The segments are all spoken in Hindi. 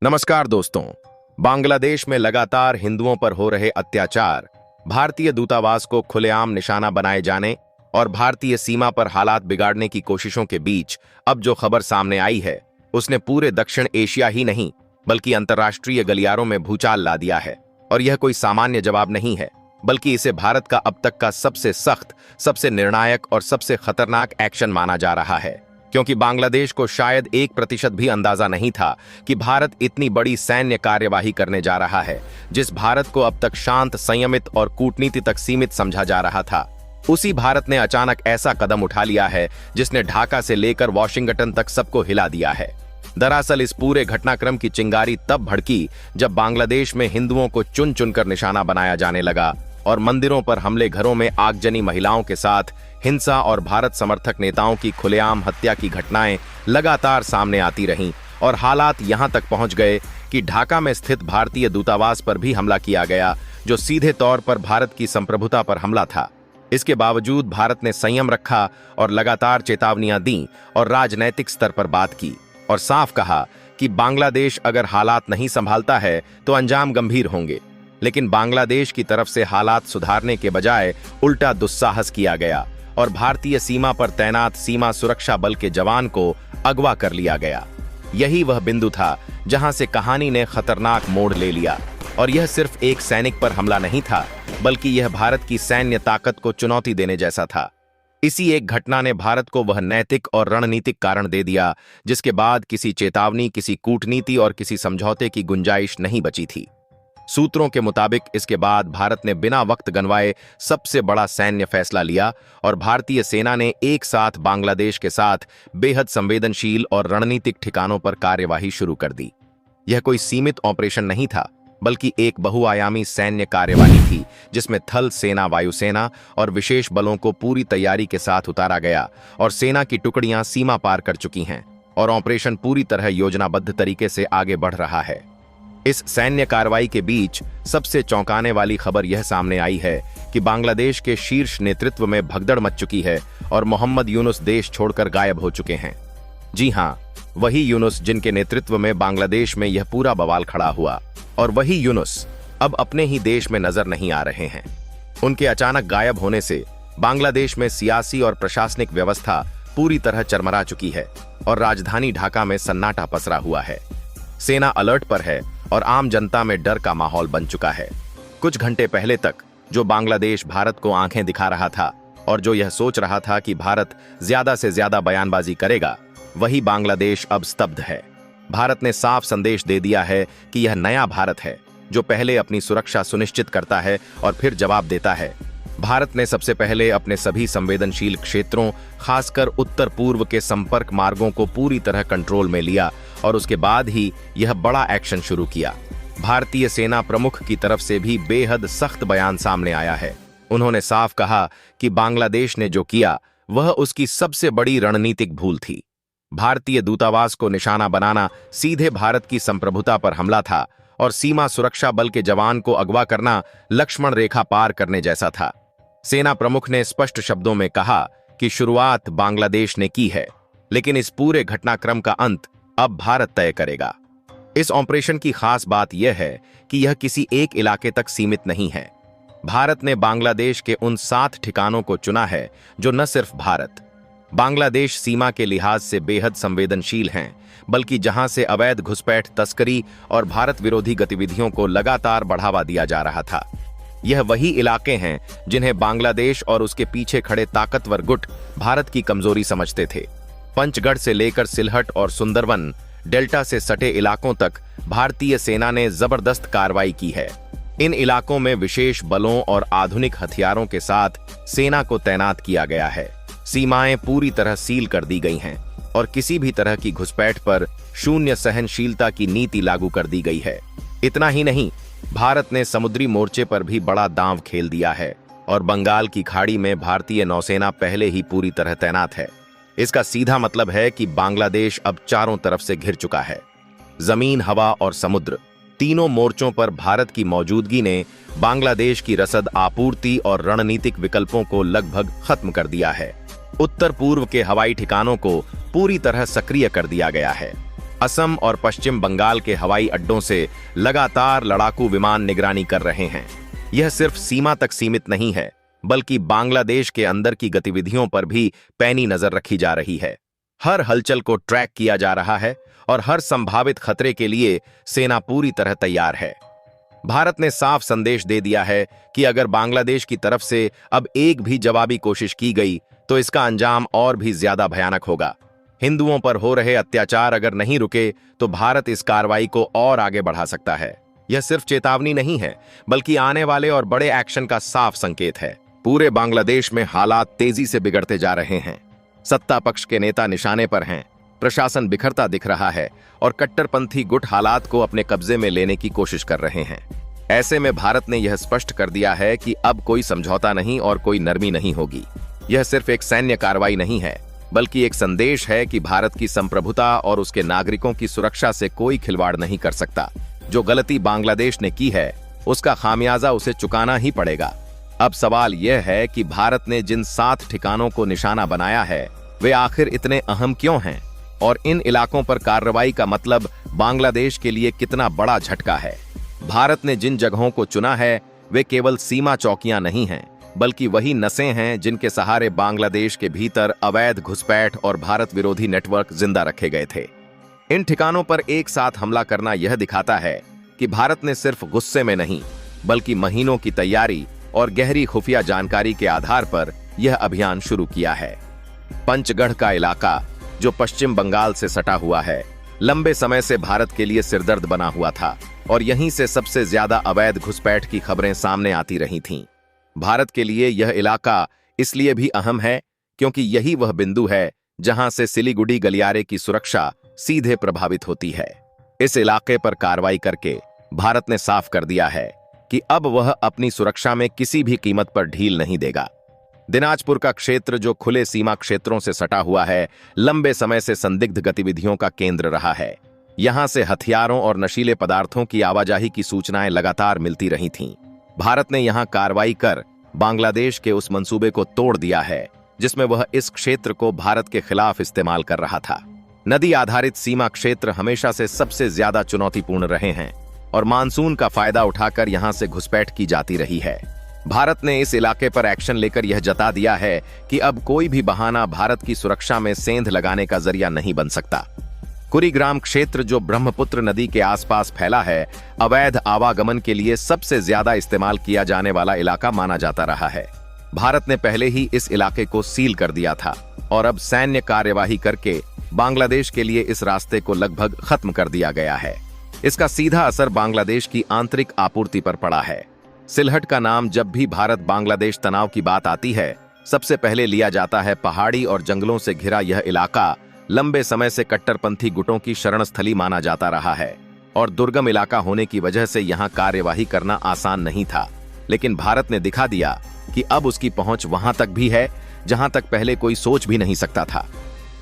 नमस्कार दोस्तों। बांग्लादेश में लगातार हिंदुओं पर हो रहे अत्याचार, भारतीय दूतावास को खुलेआम निशाना बनाए जाने और भारतीय सीमा पर हालात बिगाड़ने की कोशिशों के बीच अब जो खबर सामने आई है, उसने पूरे दक्षिण एशिया ही नहीं बल्कि अंतर्राष्ट्रीय गलियारों में भूचाल ला दिया है। और यह कोई सामान्य जवाब नहीं है, बल्कि इसे भारत का अब तक का सबसे सख्त, सबसे निर्णायक और सबसे खतरनाक एक्शन माना जा रहा है। क्योंकि बांग्लादेश को शायद 1% भी अंदाजा नहीं था कि भारत इतनी बड़ी सैन्य कार्यवाही करने जा रहा है। जिस भारत को अब तक शांत, संयमित और कूटनीति तक सीमित समझा जा रहा था, उसी भारत ने अचानक ऐसा कदम उठा लिया है जिसने ढाका से लेकर वॉशिंगटन तक सबको हिला दिया है। दरअसल इस पूरे घटनाक्रम की चिंगारी तब भड़की जब बांग्लादेश में हिंदुओं को चुन चुनकर निशाना बनाया जाने लगा और मंदिरों पर हमले, घरों में आगजनी, महिलाओं के साथ हिंसा और भारत समर्थक नेताओं की खुलेआम हत्या की घटनाएं लगातार सामने आती रहीं। और हालात यहां तक पहुंच गए कि ढाका में स्थित भारतीय दूतावास पर भी हमला किया गया, जो सीधे तौर पर भारत की संप्रभुता पर हमला था। इसके बावजूद भारत ने संयम रखा और लगातार चेतावनियां दी और राजनैतिक स्तर पर बात की और साफ कहा कि बांग्लादेश अगर हालात नहीं संभालता है तो अंजाम गंभीर होंगे। लेकिन बांग्लादेश की तरफ से हालात सुधारने के बजाय उल्टा दुस्साहस किया गया और भारतीय सीमा पर तैनात सीमा सुरक्षा बल के जवान को अगवा कर लिया गया। यही वह बिंदु था जहां से कहानी ने खतरनाक मोड़ ले लिया। और यह सिर्फ एक सैनिक पर हमला नहीं था, बल्कि यह भारत की सैन्य ताकत को चुनौती देने जैसा था। इसी एक घटना ने भारत को वह नैतिक और रणनीतिक कारण दे दिया जिसके बाद किसी चेतावनी, किसी कूटनीति और किसी समझौते की गुंजाइश नहीं बची थी। सूत्रों के मुताबिक इसके बाद भारत ने बिना वक्त गंवाए सबसे बड़ा सैन्य फैसला लिया और भारतीय सेना ने एक साथ बांग्लादेश के साथ बेहद संवेदनशील और रणनीतिक ठिकानों पर कार्यवाही शुरू कर दी। यह कोई सीमित ऑपरेशन नहीं था, बल्कि एक बहुआयामी सैन्य कार्यवाही थी जिसमें थल सेना, वायुसेना और विशेष बलों को पूरी तैयारी के साथ उतारा गया और सेना की टुकड़ियां सीमा पार कर चुकी हैं और ऑपरेशन पूरी तरह योजनाबद्ध तरीके से आगे बढ़ रहा है। इस सैन्य कार्रवाई के बीच सबसे चौंकाने वाली खबर यह सामने आई है कि बांग्लादेश के शीर्ष नेतृत्व में भगदड़ मच चुकी है और मोहम्मद यूनुस देश छोड़कर गायब हो चुके हैं। जी हां, वही यूनुस जिनके नेतृत्व में बांग्लादेश में यह पूरा बवाल खड़ा हुआ। और वही यूनुस अब अपने ही देश में नजर नहीं आ रहे हैं। उनके अचानक गायब होने से बांग्लादेश में सियासी और प्रशासनिक व्यवस्था पूरी तरह चरमरा चुकी है और राजधानी ढाका में सन्नाटा पसरा हुआ है। सेना अलर्ट पर है और आम जनता में डर का माहौल बन चुका है। कुछ घंटे पहले तक जो बांग्लादेश भारत को आंखें दिखा रहा था और जो यह सोच रहा था कि भारत ज्यादा से ज्यादा बयानबाजी करेगा, वही बांग्लादेश अब स्तब्ध है। भारत ने साफ संदेश दे दिया है कि यह नया भारत है जो पहले अपनी सुरक्षा सुनिश्चित करता है और फिर जवाब देता है। भारत ने सबसे पहले अपने सभी संवेदनशील क्षेत्रों, खासकर उत्तर पूर्व के संपर्क मार्गों को पूरी तरह कंट्रोल में लिया और उसके बाद ही यह बड़ा एक्शन शुरू किया। भारतीय सेना प्रमुख की तरफ से भी बेहद सख्त बयान सामने आया है। उन्होंने साफ कहा कि बांग्लादेश ने जो किया वह उसकी सबसे बड़ी रणनीतिक भूल थी। भारतीय दूतावास को निशाना बनाना सीधे भारत की संप्रभुता पर हमला था और सीमा सुरक्षा बल के जवान को अगवा करना लक्ष्मण रेखा पार करने जैसा था। सेना प्रमुख ने स्पष्ट शब्दों में कहा कि शुरुआत बांग्लादेश ने की है, लेकिन इस पूरे घटनाक्रम का अंत अब भारत तय करेगा। इस ऑपरेशन की खास बात यह है कि यह किसी एक इलाके तक सीमित नहीं है। भारत ने बांग्लादेश के उन 7 ठिकानों को चुना है जो न सिर्फ भारत, बांग्लादेश सीमा के लिहाज से बेहद संवेदनशील हैं, बल्कि जहां से अवैध घुसपैठ, तस्करी और भारत विरोधी गतिविधियों को लगातार बढ़ावा दिया जा रहा था। यह वही इलाके हैं जिन्हें बांग्लादेश और उसके पीछे खड़े ताकतवर गुट भारत की कमजोरी समझते थे। पंचगढ़ से लेकर सिलहट और सुंदरवन डेल्टा से सटे इलाकों तक भारतीय सेना ने जबरदस्त कार्रवाई की है। इन इलाकों में विशेष बलों और आधुनिक हथियारों के साथ सेना को तैनात किया गया है। सीमाएं पूरी तरह सील कर दी गई हैं और किसी भी तरह की घुसपैठ पर शून्य सहनशीलता की नीति लागू कर दी गई है। इतना ही नहीं, भारत ने समुद्री मोर्चे पर भी बड़ा दांव खेल दिया है और बंगाल की खाड़ी में भारतीय नौसेना पहले ही पूरी तरह तैनात है। इसका सीधा मतलब है कि बांग्लादेश अब चारों तरफ से घिर चुका है। जमीन, हवा और समुद्र, तीनों मोर्चों पर भारत की मौजूदगी ने बांग्लादेश की रसद, आपूर्ति और रणनीतिक विकल्पों को लगभग खत्म कर दिया है। उत्तर पूर्व के हवाई ठिकानों को पूरी तरह सक्रिय कर दिया गया है। असम और पश्चिम बंगाल के हवाई अड्डों से लगातार लड़ाकू विमान निगरानी कर रहे हैं। यह सिर्फ सीमा तक सीमित नहीं है, बल्कि बांग्लादेश के अंदर की गतिविधियों पर भी पैनी नजर रखी जा रही है। हर हलचल को ट्रैक किया जा रहा है और हर संभावित खतरे के लिए सेना पूरी तरह तैयार है। भारत ने साफ संदेश दे दिया है कि अगर बांग्लादेश की तरफ से अब एक भी जवाबी कोशिश की गई तो इसका अंजाम और भी ज्यादा भयानक होगा। हिंदुओं पर हो रहे अत्याचार अगर नहीं रुके तो भारत इस कार्रवाई को और आगे बढ़ा सकता है। यह सिर्फ चेतावनी नहीं है, बल्कि आने वाले और बड़े एक्शन का साफ संकेत है। पूरे बांग्लादेश में हालात तेजी से बिगड़ते जा रहे हैं। सत्ता पक्ष के नेता निशाने पर हैं, प्रशासन बिखरता दिख रहा है और कट्टरपंथी गुट हालात को अपने कब्जे में लेने की कोशिश कर रहे हैं। ऐसे में भारत ने यह स्पष्ट कर दिया है कि अब कोई समझौता नहीं और कोई नरमी नहीं होगी। यह सिर्फ एक सैन्य कार्रवाई नहीं है, बल्कि एक संदेश है कि भारत की संप्रभुता और उसके नागरिकों की सुरक्षा से कोई खिलवाड़ नहीं कर सकता। जो गलती बांग्लादेश ने की है, उसका खामियाजा उसे चुकाना ही पड़ेगा। अब सवाल यह है कि भारत ने जिन 7 ठिकानों को निशाना बनाया है, वे आखिर इतने अहम क्यों हैं और इन इलाकों पर कार्रवाई का मतलब बांग्लादेश के लिए कितना बड़ा झटका है। भारत ने जिन जगहों को चुना है, वे केवल सीमा चौकियां नहीं हैं, बल्कि वही नसें हैं जिनके सहारे बांग्लादेश के भीतर अवैध घुसपैठ और भारत विरोधी नेटवर्क जिंदा रखे गए थे। इन ठिकानों पर एक साथ हमला करना यह दिखाता है कि भारत ने सिर्फ गुस्से में नहीं, बल्कि महीनों की तैयारी और गहरी खुफिया जानकारी के आधार पर यह अभियान शुरू किया है। पंचगढ़ का इलाका, जो पश्चिम बंगाल से सटा हुआ है, लंबे समय से भारत के लिए सिरदर्द बना हुआ था और यहीं से सबसे ज्यादा अवैध घुसपैठ की खबरें सामने आती रही थीं। भारत के लिए यह इलाका इसलिए भी अहम है क्योंकि यही वह बिंदु है जहां से सिलीगुड़ी गलियारे की सुरक्षा सीधे प्रभावित होती है। इस इलाके पर कार्रवाई करके भारत ने साफ कर दिया है कि अब वह अपनी सुरक्षा में किसी भी कीमत पर ढील नहीं देगा। दिनाजपुर का क्षेत्र, जो खुले सीमा क्षेत्रों से सटा हुआ है, लंबे समय से संदिग्ध गतिविधियों का केंद्र रहा है। यहां से हथियारों और नशीले पदार्थों की आवाजाही की सूचनाएं लगातार मिलती रही थीं। भारत ने यहां कार्रवाई कर बांग्लादेश के उस मंसूबे को तोड़ दिया है जिसमें वह इस क्षेत्र को भारत के खिलाफ इस्तेमाल कर रहा था। नदी आधारित सीमा क्षेत्र हमेशा से सबसे ज्यादा चुनौतीपूर्ण रहे हैं और मानसून का फायदा उठाकर यहां से घुसपैठ की जाती रही है। भारत ने इस इलाके पर एक्शन लेकर यह जता दिया है कि अब कोई भी बहाना भारत की सुरक्षा में सेंध लगाने का जरिया नहीं बन सकता। कुरीग्राम क्षेत्र, जो ब्रह्मपुत्र नदी के आसपास फैला है, अवैध आवागमन के लिए सबसे ज्यादा इस्तेमाल किया जाने वाला इलाका माना जाता रहा है। भारत ने पहले ही इस इलाके को सील कर दिया था और अब सैन्य कार्यवाही करके बांग्लादेश के लिए इस रास्ते को लगभग खत्म कर दिया गया है। इसका सीधा असर बांग्लादेश की आंतरिक आपूर्ति पर पड़ा है। सिलहट का नाम जब भी भारत बांग्लादेश तनाव की बात आती है, सबसे पहले लिया जाता है। पहाड़ी और जंगलों से घिरा यह इलाका लंबे समय से कट्टरपंथी गुटों की शरणस्थली माना जाता रहा है और दुर्गम इलाका होने की वजह से यहां कार्यवाही करना आसान नहीं था। लेकिन भारत ने दिखा दिया कि अब उसकी पहुंच वहां तक भी है जहां तक पहले कोई सोच भी नहीं सकता था।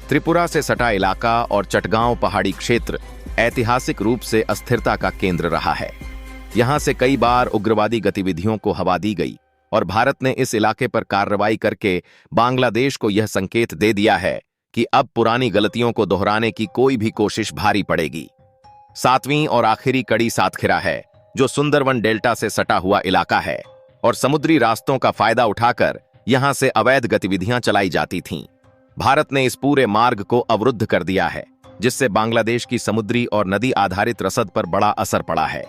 त्रिपुरा से सटा इलाका और चटगांव पहाड़ी क्षेत्र ऐतिहासिक रूप से अस्थिरता का केंद्र रहा है। यहां से कई बार उग्रवादी गतिविधियों को हवा दी गई और भारत ने इस इलाके पर कार्रवाई करके बांग्लादेश को यह संकेत दे दिया है कि अब पुरानी गलतियों को दोहराने की कोई भी कोशिश भारी पड़ेगी। 7वीं और आखिरी कड़ी सातखीरा है, जो सुंदरवन डेल्टा से सटा हुआ इलाका है और समुद्री रास्तों का फायदा उठाकर यहां से अवैध गतिविधियां चलाई जाती थीं। भारत ने इस पूरे मार्ग को अवरुद्ध कर दिया है, जिससे बांग्लादेश की समुद्री और नदी आधारित रसद पर बड़ा असर पड़ा है।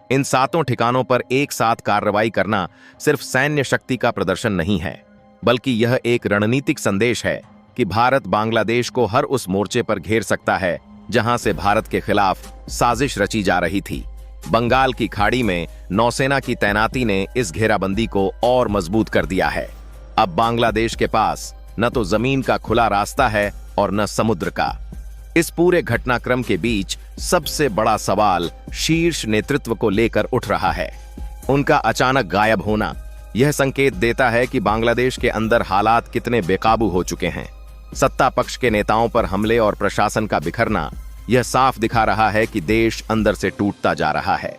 इन 7 ठिकानों पर एक साथ कार्रवाई करना सिर्फ सैन्य शक्ति का प्रदर्शन नहीं है, बल्कि यह एक रणनीतिक संदेश है कि भारत बांग्लादेश को हर उस मोर्चे पर घेर सकता है जहां से भारत के खिलाफ साजिश रची जा रही थी। बंगाल की खाड़ी में नौसेना की तैनाती ने इस घेराबंदी को और मजबूत कर दिया है। अब बांग्लादेश के पास न तो जमीन का खुला रास्ता है और न समुद्र का। इस पूरे घटनाक्रम के बीच सबसे बड़ा सवाल शीर्ष नेतृत्व को लेकर उठ रहा है। उनका अचानक गायब होना यह संकेत देता है कि बांग्लादेश के अंदर हालात कितने बेकाबू हो चुके हैं। सत्ता पक्ष के नेताओं पर हमले और प्रशासन का बिखरना यह साफ दिखा रहा है कि देश अंदर से टूटता जा रहा है।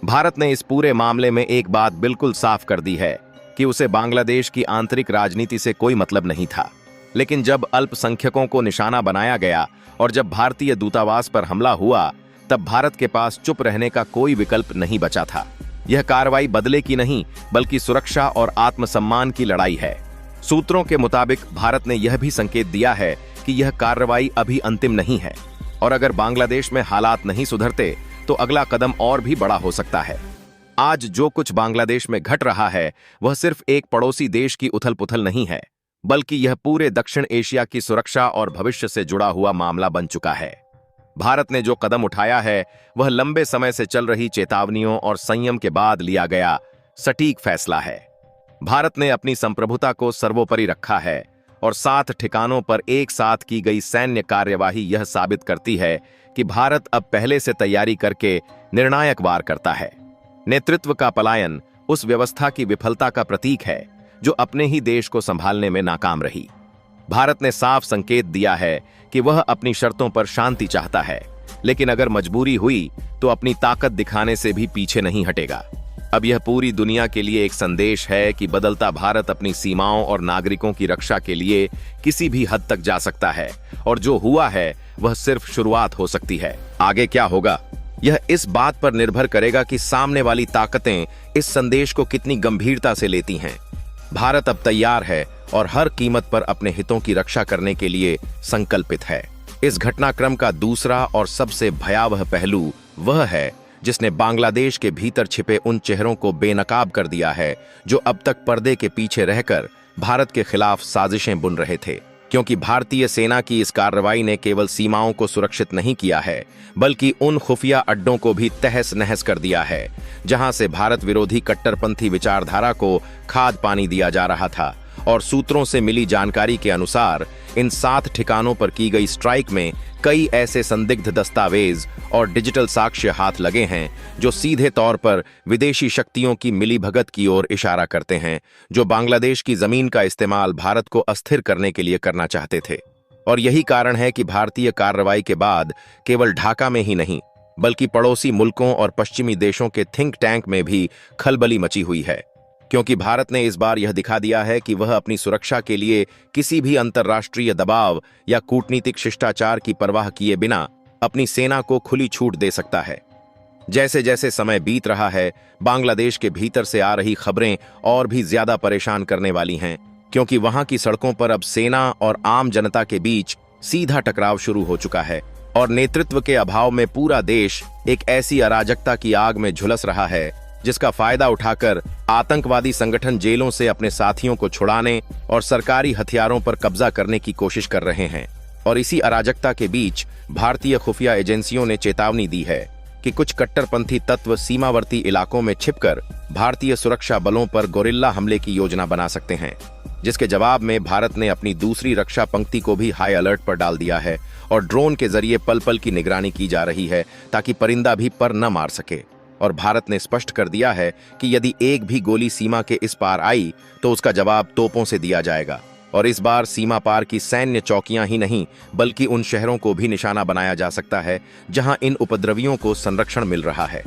भारत ने इस पूरे मामले में एक बात बिल्कुल साफ कर दी है कि उसे बांग्लादेश की आंतरिक राजनीति से कोई मतलब नहीं था। लेकिन जब अल्पसंख्यकों को निशाना बनाया गया और जब भारतीय दूतावास पर हमला हुआ तब भारत के पास चुप रहने का कोई विकल्प नहीं बचा था। यह कार्रवाई बदले की नहीं बल्कि सुरक्षा और आत्मसम्मान की लड़ाई है। सूत्रों के मुताबिक भारत ने यह भी संकेत दिया है कि यह कार्रवाई अभी अंतिम नहीं है और अगर बांग्लादेश में हालात नहीं सुधरते तो अगला कदम और भी बड़ा हो सकता है। आज जो कुछ बांग्लादेश में घट रहा है वह सिर्फ एक पड़ोसी देश की उथल-पुथल नहीं है, बल्कि यह पूरे दक्षिण एशिया की सुरक्षा और भविष्य से जुड़ा हुआ मामला बन चुका है। भारत ने जो कदम उठाया है वह लंबे समय से चल रही चेतावनियों और संयम के बाद लिया गया सटीक फैसला है। भारत ने अपनी संप्रभुता को सर्वोपरि रखा है और 7 ठिकानों पर एक साथ की गई सैन्य कार्यवाही यह साबित करती है कि भारत अब पहले से तैयारी करके निर्णायक वार करता है। नेतृत्व का पलायन उस व्यवस्था की विफलता का प्रतीक है जो अपने ही देश को संभालने में नाकाम रही। भारत ने साफ संकेत दिया है कि वह अपनी शर्तों पर शांति चाहता है, लेकिन अगर मजबूरी हुई तो अपनी ताकत दिखाने से भी पीछे नहीं हटेगा। अब यह पूरी दुनिया के लिए एक संदेश है कि बदलता भारत अपनी सीमाओं और नागरिकों की रक्षा के लिए किसी भी हद तक जा सकता है और जो हुआ है वह सिर्फ शुरुआत हो सकती है। आगे क्या होगा यह इस बात पर निर्भर करेगा कि सामने वाली ताकतें इस संदेश को कितनी गंभीरता से लेती हैं। भारत अब तैयार है और हर कीमत पर अपने हितों की रक्षा करने के लिए संकल्पित है। इस घटनाक्रम का दूसरा और सबसे भयावह पहलू वह है जिसने बांग्लादेश के भीतर छिपे उन चेहरों को बेनकाब कर दिया है जो अब तक पर्दे के पीछे रहकर भारत के खिलाफ साजिशें बुन रहे थे। क्योंकि भारतीय सेना की इस कार्रवाई ने केवल सीमाओं को सुरक्षित नहीं किया है बल्कि उन खुफिया अड्डों को भी तहस नहस कर दिया है जहां से भारत विरोधी कट्टरपंथी विचारधारा को खाद पानी दिया जा रहा था। और सूत्रों से मिली जानकारी के अनुसार इन 7 ठिकानों पर की गई स्ट्राइक में कई ऐसे संदिग्ध दस्तावेज और डिजिटल साक्ष्य हाथ लगे हैं जो सीधे तौर पर विदेशी शक्तियों की मिलीभगत की ओर इशारा करते हैं, जो बांग्लादेश की जमीन का इस्तेमाल भारत को अस्थिर करने के लिए करना चाहते थे। और यही कारण है कि भारतीय कार्रवाई के बाद केवल ढाका में ही नहीं बल्कि पड़ोसी मुल्कों और पश्चिमी देशों के थिंक टैंक में भी खलबली मची हुई है, क्योंकि भारत ने इस बार यह दिखा दिया है कि वह अपनी सुरक्षा के लिए किसी भी अंतर्राष्ट्रीय दबाव या कूटनीतिक शिष्टाचार की परवाह किए बिना अपनी सेना को खुली छूट दे सकता है। जैसे जैसे समय बीत रहा है बांग्लादेश के भीतर से आ रही खबरें और भी ज्यादा परेशान करने वाली हैं, क्योंकि वहां की सड़कों पर अब सेना और आम जनता के बीच सीधा टकराव शुरू हो चुका है और नेतृत्व के अभाव में पूरा देश एक ऐसी अराजकता की आग में झुलस रहा है जिसका फायदा उठाकर आतंकवादी संगठन जेलों से अपने साथियों को छुड़ाने और सरकारी हथियारों पर कब्जा करने की कोशिश कर रहे हैं। और इसी अराजकता के बीच भारतीय खुफिया एजेंसियों ने चेतावनी दी है कि कुछ कट्टरपंथी तत्व सीमावर्ती इलाकों में छिपकर भारतीय सुरक्षा बलों पर गोरिल्ला हमले की योजना बना सकते हैं, जिसके जवाब में भारत ने अपनी दूसरी रक्षा पंक्ति को भी हाई अलर्ट पर डाल दिया है और ड्रोन के जरिए पल पल की निगरानी की जा रही है ताकि परिंदा भी पर न मार सके। और भारत ने स्पष्ट कर दिया है कि यदि एक भी गोली सीमा के इस पार आई तो उसका जवाब तोपों से दिया जाएगा। और इस बार सीमा पार की सैन्य चौकियां ही नहीं बल्कि उन शहरों को भी निशाना बनाया जा सकता है जहां इन उपद्रवियों को संरक्षण मिल रहा है।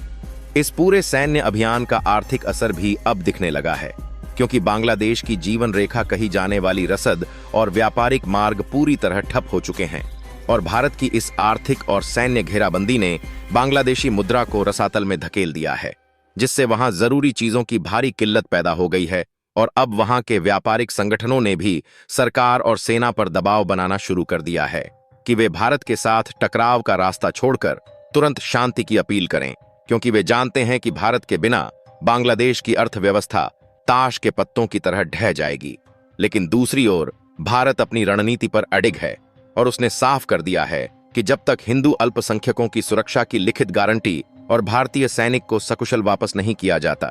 इस पूरे सैन्य अभियान का आर्थिक असर भी अब दिखने लगा है, क्योंकि बांग्लादेश की जीवन रेखा कही जाने वाली रसद और व्यापारिक मार्ग पूरी तरह ठप हो चुके हैं। और भारत की इस आर्थिक और सैन्य घेराबंदी ने बांग्लादेशी मुद्रा को रसातल में धकेल दिया है, जिससे वहां जरूरी चीजों की भारी किल्लत पैदा हो गई है। और अब वहां के व्यापारिक संगठनों ने भी सरकार और सेना पर दबाव बनाना शुरू कर दिया है कि वे भारत के साथ टकराव का रास्ता छोड़कर तुरंत शांति की अपील करें, क्योंकि वे जानते हैं कि भारत के बिना बांग्लादेश की अर्थव्यवस्था ताश के पत्तों की तरह ढह जाएगी। लेकिन दूसरी ओर भारत अपनी रणनीति पर अडिग है और उसने साफ कर दिया है कि जब तक हिंदू अल्पसंख्यकों की सुरक्षा की लिखित गारंटी और भारतीय सैनिक को सकुशल वापस नहीं किया जाता,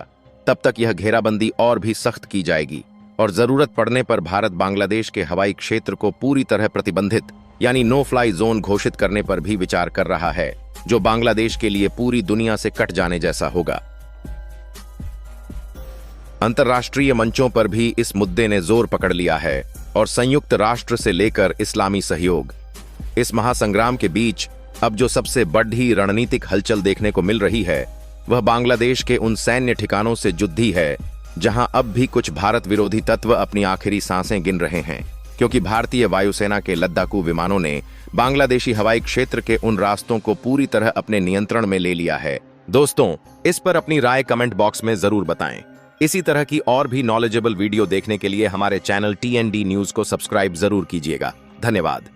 तब तक यह घेराबंदी और भी सख्त की जाएगी। और जरूरत पड़ने पर भारत बांग्लादेश के हवाई क्षेत्र को पूरी तरह प्रतिबंधित यानी नो फ्लाई जोन घोषित करने पर भी विचार कर रहा है, जो बांग्लादेश के लिए पूरी दुनिया से कट जाने जैसा होगा। अंतर्राष्ट्रीय मंचों पर भी इस मुद्दे ने जोर पकड़ लिया है और संयुक्त राष्ट्र से लेकर इस्लामी सहयोग, इस महासंग्राम के बीच अब जो सबसे बड़ी रणनीतिक हलचल देखने को मिल रही है वह बांग्लादेश के उन सैन्य ठिकानों से जुद्दी है जहां अब भी कुछ भारत विरोधी तत्व अपनी आखिरी सांसें गिन रहे हैं, क्योंकि भारतीय वायुसेना के लद्दाकू विमानों ने बांग्लादेशी हवाई क्षेत्र के उन रास्तों को पूरी तरह अपने नियंत्रण में ले लिया है। दोस्तों, इस पर अपनी राय कमेंट बॉक्स में जरूर बताएं। इसी तरह की और भी नॉलेजेबल वीडियो देखने के लिए हमारे चैनल TND न्यूज को सब्सक्राइब जरूर कीजिएगा। धन्यवाद।